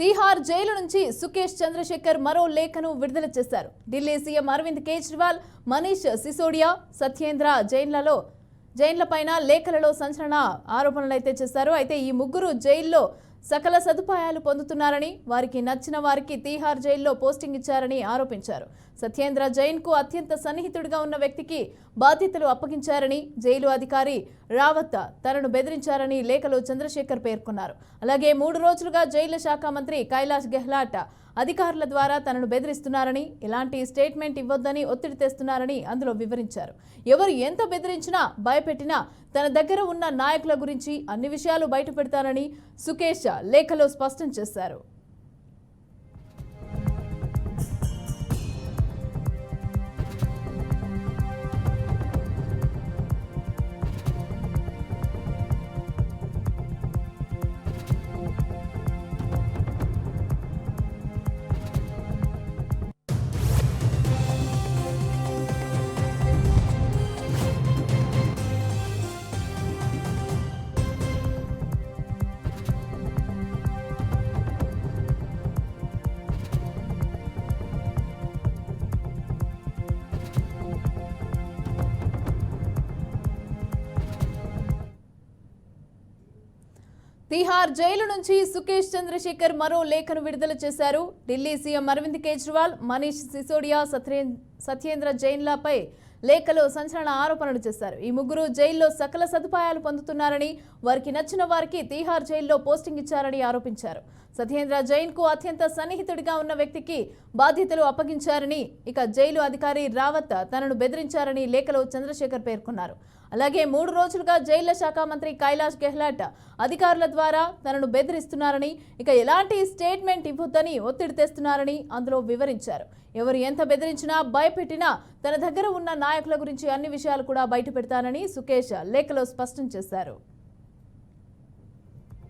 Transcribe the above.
Tihar jail నుంచి సుకేష్ చంద్రశేఖర్ మరో లేఖను విడుదల చేశారు. ఢిల్లీ సీఎం అరవింద్ కేజ్రీవాల్, మనీష్ సిసోడియా, సత్యేంద్ర జైన్లపైన లేఖలలో సంచలన ఆరోపణలు అయితే చేశారు. అయితే ఈ ముగ్గురు జైల్లో సకల సదుపాయాలు పొందుతున్నారని, వారికి నచ్చిన వారికి తీహార్ జైల్లో పోస్టింగ్ ఇచ్చారని ఆరోపించారు. సత్యేంద్ర జైన్కు అత్యంత సన్నిహితుడిగా ఉన్న వ్యక్తికి బాధ్యతలు అప్పగించారని, జైలు అధికారి రావత్ తనను బెదిరించారని లేఖలో చంద్రశేఖర్ పేర్కొన్నారు. అలాగే 3 రోజులుగా జైళ్ల శాఖ మంత్రి కైలాష్ గెహ్లాట్ అధికారుల ద్వారా తనను బెదిరిస్తున్నారని, ఎలాంటి స్టేట్మెంట్ ఇవ్వొద్దని ఒత్తిడి తెస్తున్నారని అందులో వివరించారు. ఎవరు ఎంత బెదిరించినా, భయపెట్టినా తన దగ్గర ఉన్న నాయకుల గురించి అన్ని విషయాలు బయటపెడతారని సుకేష్ లేఖలో స్పష్టం చేశారు. తీహార్ జైలు నుంచి సుకేష్ చంద్రశేఖర్ మరో లేఖను విడుదల చేశారు. ఢిల్లీ సీఎం అరవింద్ కేజ్రీవాల్, మనీష్ సిసోడియా, సత్యేంద్ర జైన్లపై లేఖలో సంచలన ఆరోపణలు చేశారు. ఈ ముగ్గురు జైల్లో సకల సదుపాయాలు పొందుతున్నారని, వారికి నచ్చిన వారికి తీహార్ జైల్లో పోస్టింగ్ ఇచ్చారని ఆరోపించారు. సత్యేంద్ర జైన్కు అత్యంత సన్నిహితుడిగా ఉన్న వ్యక్తికి బాధ్యతలు అప్పగించారని, ఇక జైలు అధికారి రావత్ తనను బెదిరించారని లేఖలో చంద్రశేఖర్ పేర్కొన్నారు. అలాగే 3 రోజులుగా జైళ్ల శాఖ మంత్రి కైలాష్ గెహ్లాట్ అధికారుల ద్వారా తనను బెదిరిస్తున్నారని, ఇక ఎలాంటి స్టేట్మెంట్ ఇవ్వొద్దని ఒత్తిడి తెస్తున్నారని అందులో వివరించారు. ఎవరు ఎంత బెదిరించినా, భయపెట్టినా తన దగ్గర ఉన్న నాయకుల గురించి అన్ని విషయాలు కూడా బయటపెడతానని సుకేష్ లేఖలో స్పష్టం చేశారు.